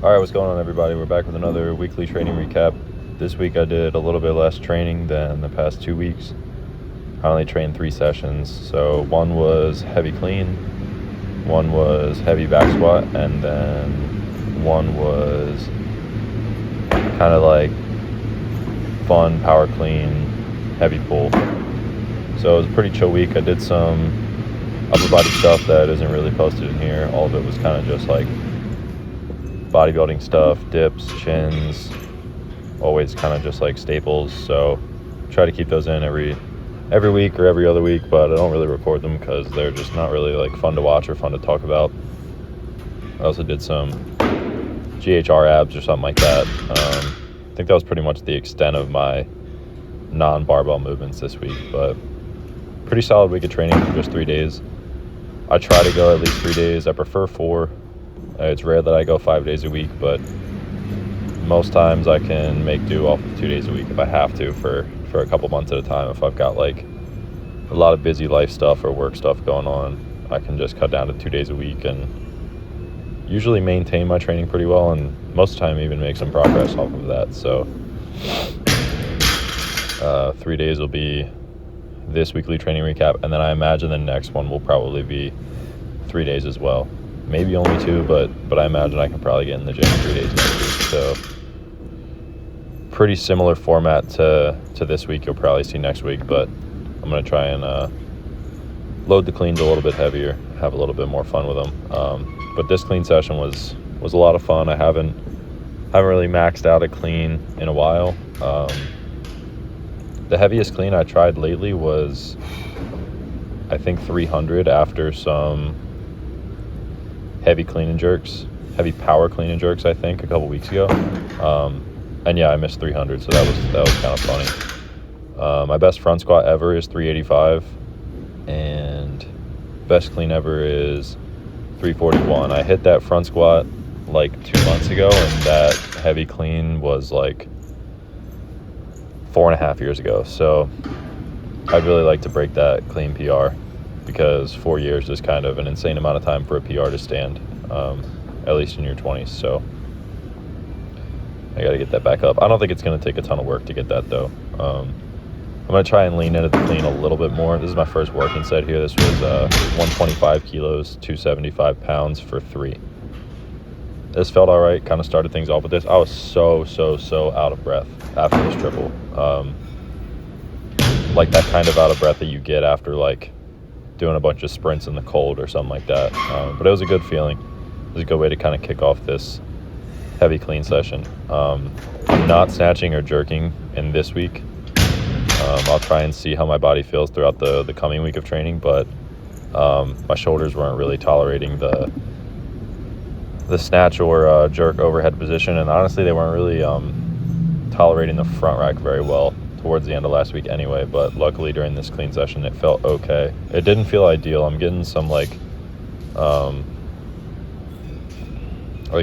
All right, what's going on, everybody? We're back with another weekly training recap. This week I did a little bit less training than the past 2 weeks. I only trained 3 sessions. So one was heavy clean, one was heavy back squat, and then one was kind of like fun power clean, heavy pull. So it was a pretty chill week. I did some upper body stuff that isn't really posted in here. All of it was kind of just like bodybuilding stuff, dips, chins, always kind of just like staples. So try to keep those in every week or every other week, but I don't really record them because they're just not really like fun to watch or fun to talk about. I also did some GHR abs or something like that. I think that was pretty much the extent of my non-barbell movements this week, but pretty solid week of training for just 3 days. I try to go at least 3 days. I prefer 4. It's rare that I go 5 days a week, but most times I can make do off of 2 days a week if I have to for a couple months at a time. If I've got like a lot of busy life stuff or work stuff going on, I can just cut down to 2 days a week and usually maintain my training pretty well, and most of the time even make some progress off of that. So 3 days will be this weekly training recap, and then I imagine the next one will probably be 3 days as well. Maybe only 2, but I imagine I can probably get in the gym 3 days next week. So pretty similar format to this week. You'll probably see next week, but I'm going to try and load the cleans a little bit heavier, have a little bit more fun with them. But this clean session was a lot of fun. I haven't really maxed out a clean in a while. The heaviest clean I tried lately was, I think, 300 after some heavy clean and jerks, heavy power clean and jerks, I think, a couple weeks ago. And yeah, I missed 300, so that was kind of funny. My best front squat ever is 385, and best clean ever is 341. I hit that front squat like 2 months ago, and that heavy clean was like 4.5 years ago. So I'd really like to break that clean PR, because 4 years is kind of an insane amount of time for a PR to stand, at least in your 20s. So I got to get that back up. I don't think it's going to take a ton of work to get that, though. I'm going to try and lean into the clean a little bit more. This is my first working set here. This was 125 kilos, 275 pounds for 3. This felt all right. Kind of started things off with this. I was so out of breath after this triple. Like that kind of out of breath that you get after like doing a bunch of sprints in the cold or something like that. But it was a good feeling. It was a good way to kind of kick off this heavy clean session. I'm not snatching or jerking in this week. I'll try and see how my body feels throughout the coming week of training, but my shoulders weren't really tolerating the snatch or jerk overhead position, and honestly they weren't really tolerating the front rack very well towards the end of last week anyway. But luckily during this clean session it felt okay. It didn't feel ideal. I'm getting some like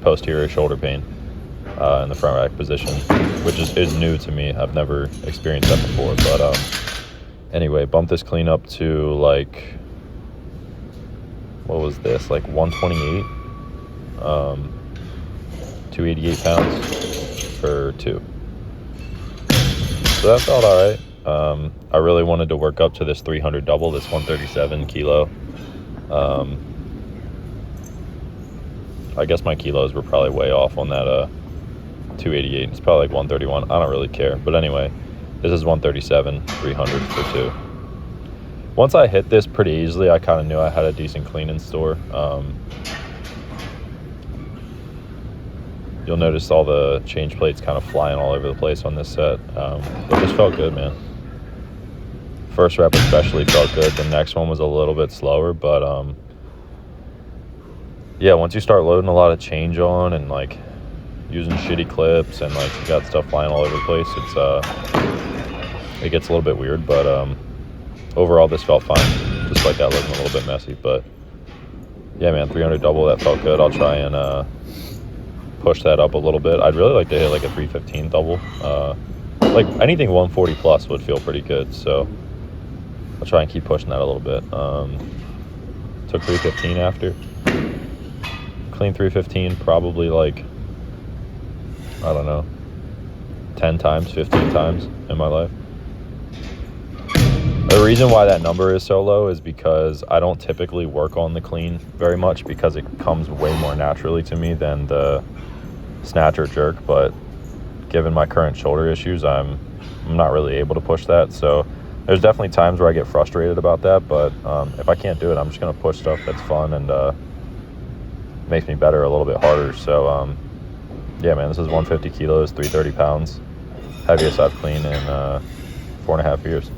posterior shoulder pain in the front rack position, which is new to me. I've never experienced that before. But anyway, bumped this clean up to like, what was this, like 128, 288 pounds for 2. So that felt all right. I really wanted to work up to this 300 double, this 137 kilo. I guess my kilos were probably way off on that 288. It's probably like 131. I don't really care. But anyway, this is 137, 300 for 2. Once I hit this pretty easily, I kind of knew I had a decent clean in store. You'll notice all the change plates kind of flying all over the place on this set. But this felt good, man. First rep especially felt good. The next one was a little bit slower, but yeah, once you start loading a lot of change on and like using shitty clips and like you got stuff flying all over the place, it gets a little bit weird. But overall this felt fine, despite that looking a little bit messy. But yeah, man, 300 double, that felt good. I'll try and push that up a little bit. I'd really like to hit like a 315 double. Like anything 140 plus would feel pretty good, so I'll try and keep pushing that a little bit. Took 315 after. Clean 315, probably like I don't know, 10 times, 15 times in my life. The reason why that number is so low is because I don't typically work on the clean very much, because it comes way more naturally to me than the snatch or jerk. But given my current shoulder issues, I'm not really able to push that. So there's definitely times where I get frustrated about that. But if I can't do it, I'm just going to push stuff that's fun and makes me better a little bit harder. So yeah, man, this is 150 kilos, 330 pounds. Heaviest I've cleaned in 4.5 years.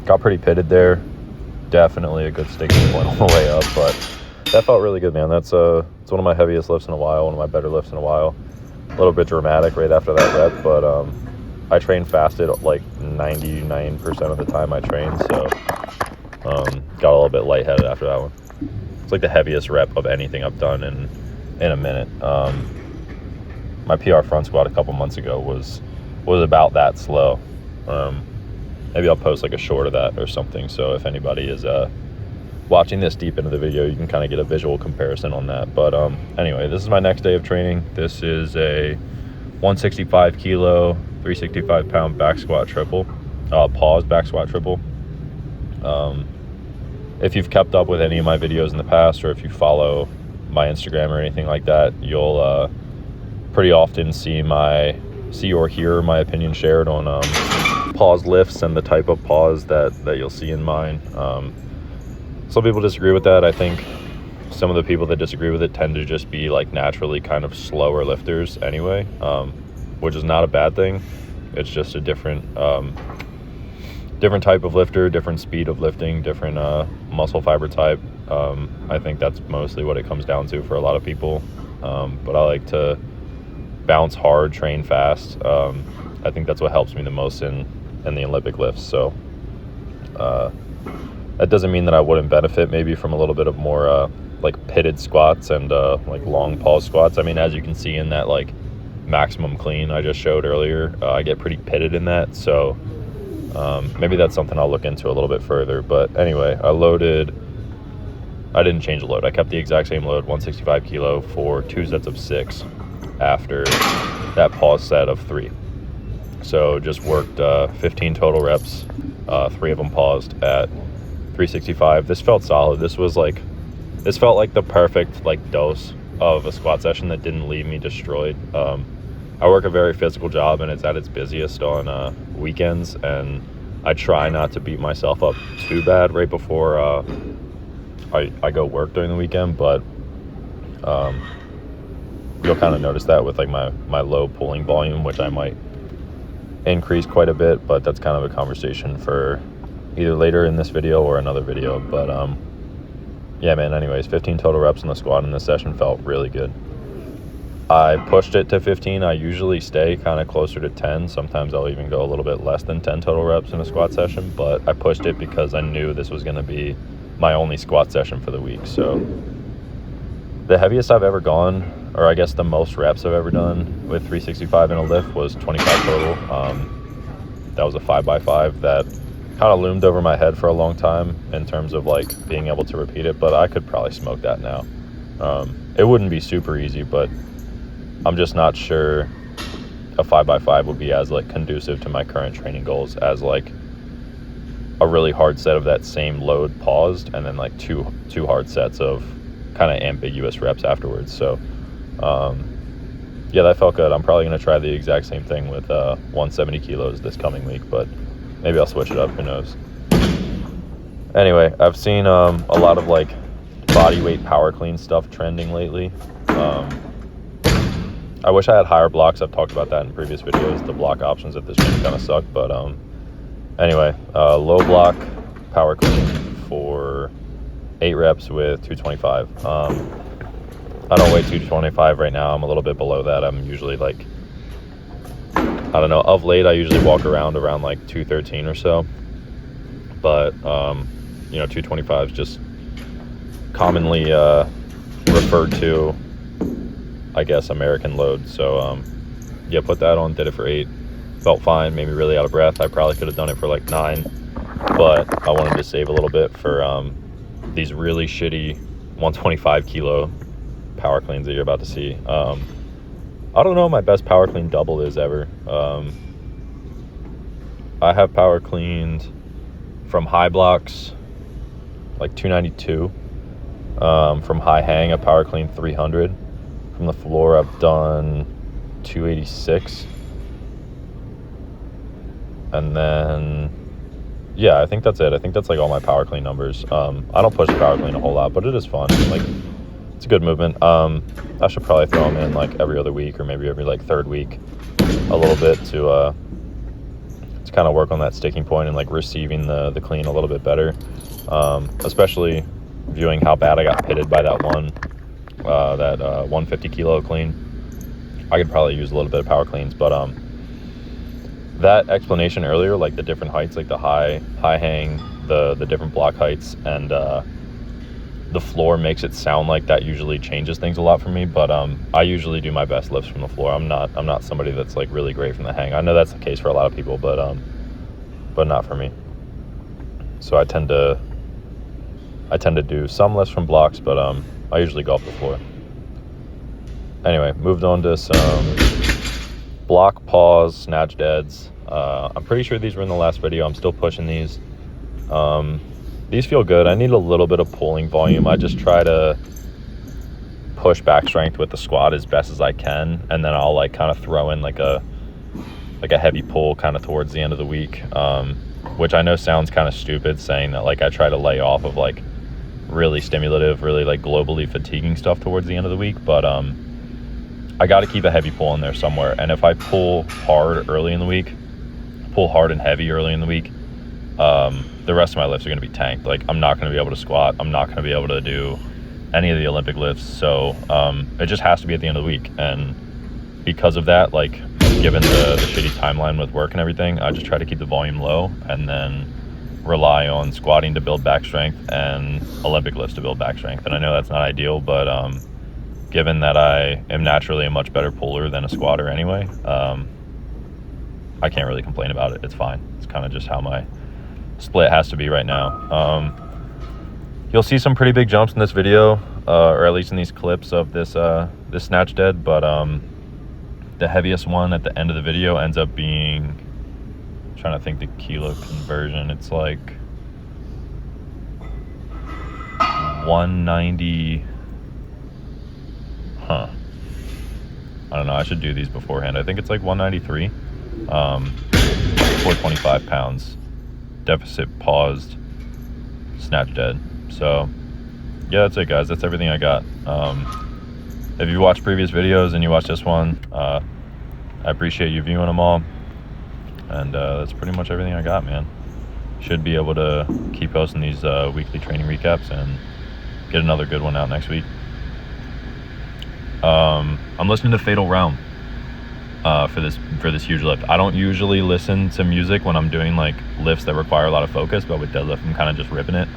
Got pretty pitted there. Definitely a good sticking point on the way up, but that felt really good, man. It's one of my heaviest lifts in a while, one of my better lifts in a while. A little bit dramatic right after that rep, but I train fasted like 99% of the time I train, so got a little bit lightheaded after that one. It's like the heaviest rep of anything I've done in a minute. My PR front squat a couple months ago was about that slow. Maybe I'll post like a short of that or something, so if anybody is watching this deep into the video, you can kind of get a visual comparison on that. But anyway, this is my next day of training. This is a 165 kilo, 365 pound back squat triple, pause back squat triple. If you've kept up with any of my videos in the past, or if you follow my Instagram or anything like that, you'll pretty often see or hear my opinion shared on pause lifts and the type of pause that you'll see in mine. Some people disagree with that. I think some of the people that disagree with it tend to just be like naturally kind of slower lifters anyway, which is not a bad thing. It's just a different type of lifter, different speed of lifting, different muscle fiber type. I think that's mostly what it comes down to for a lot of people. But I like to bounce hard, train fast. I think that's what helps me the most in the Olympic lifts. So that doesn't mean that I wouldn't benefit maybe from a little bit of more like pitted squats and like long pause squats. I mean, as you can see in that like maximum clean I just showed earlier, I get pretty pitted in that. So maybe that's something I'll look into a little bit further. But anyway, I didn't change the load. I kept the exact same load, 165 kilo for 2 sets of 6 after that pause set of 3. So just worked 15 total reps, 3 of them paused at 365. This felt solid. This felt like the perfect like dose of a squat session that didn't leave me destroyed. I work a very physical job, and it's at its busiest on weekends, and I try not to beat myself up too bad right before I go work during the weekend. But you'll kind of notice that with like my low pulling volume, which I might increase quite a bit, but that's kind of a conversation for either later in this video or another video. But yeah, man, anyways, 15 total reps in the squat in this session felt really good. I pushed it to 15. I usually stay kind of closer to 10. Sometimes I'll even go a little bit less than 10 total reps in a squat session, but I pushed it because I knew this was going to be my only squat session for the week. So the heaviest I've ever gone, or I guess the most reps I've ever done with 365 in a lift, was 25 total. That was a 5x5 that kind of loomed over my head for a long time in terms of like being able to repeat it, but I could probably smoke that now. It wouldn't be super easy, but I'm just not sure a 5x5 would be as like conducive to my current training goals as like a really hard set of that same load paused, and then like two hard sets of kind of ambiguous reps afterwards. So yeah, that felt good. I'm probably going to try the exact same thing with 170 kilos this coming week, but maybe I'll switch it up, who knows. Anyway, I've seen a lot of like body weight power clean stuff trending lately. I wish I had higher blocks. I've talked about that in previous videos. The block options at this gym kind of suck, but anyway, low block power clean for 8 reps with 225. I don't weigh 225 right now. I'm a little bit below that. I'm usually like, I don't know, of late I usually walk around like 213 or so, but 225 is just commonly referred to, I guess, American load. So yeah, put that on, did it for 8, felt fine, made me really out of breath. I probably could have done it for like 9, but I wanted to save a little bit for these really shitty 125 kilo power cleans that you're about to see. I don't know what my best power clean double is ever. I have power cleaned from high blocks like 292. From high hang, I power clean 300. From the floor, I've done 286. And then, yeah, I think that's it. I think that's like all my power clean numbers. I don't push the power clean a whole lot, but it is fun. Like, it's a good movement. I should probably throw them in like every other week or maybe every like third week a little bit to kind of work on that sticking point and like receiving the clean a little bit better. Especially viewing how bad I got pitted by that 150 kilo clean. I could probably use a little bit of power cleans, but that explanation earlier, like the different heights, like the high hang, the different block heights, and the floor makes it sound like that usually changes things a lot for me. But I usually do my best lifts from the floor. I'm not somebody that's like really great from the hang. I know that's the case for a lot of people, but not for me. So I tend to do some lifts from blocks, but I usually go off the floor. Anyway, moved on to some block pause snatch deads. I'm pretty sure these were in the last video. I'm still pushing these. These feel good. I need a little bit of pulling volume. I just try to push back strength with the squat as best as I can, and then I'll like kind of throw in like a heavy pull kind of towards the end of the week, which I know sounds kind of stupid saying that like I try to lay off of like really stimulative, really like globally fatiguing stuff towards the end of the week, but I got to keep a heavy pull in there somewhere. And if I pull hard early in the week, pull hard and heavy early in the week, the rest of my lifts are going to be tanked. Like, I'm not going to be able to squat. I'm not going to be able to do any of the Olympic lifts. So it just has to be at the end of the week. And because of that, like, given the shitty timeline with work and everything, I just try to keep the volume low and then rely on squatting to build back strength and Olympic lifts to build back strength. And I know that's not ideal, but given that I am naturally a much better puller than a squatter anyway, I can't really complain about it. It's fine. It's kind of just how my split has to be right now. You'll see some pretty big jumps in this video, or at least in these clips of this snatch dead, but the heaviest one at the end of the video ends up being, I'm trying to think the kilo conversion, it's like 190. I don't know, I should do these beforehand. I think it's like 193, 425 pounds, deficit paused, snatch dead. So yeah, that's it guys, that's everything I got. If you watched previous videos and you watched this one, I appreciate you viewing them all, and that's pretty much everything I got, man. Should be able to keep posting these weekly training recaps and get another good one out next week. I'm listening to Fatal Realm for this huge lift. I don't usually listen to music when I'm doing like lifts that require a lot of focus, but with deadlift I'm kind of just ripping it.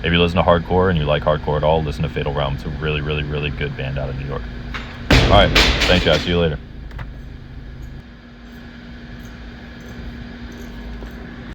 If you listen to hardcore and you like hardcore at all, listen to Fatal Realm. It's a really, really, really good band out of New York. All right, thanks guys, see you later.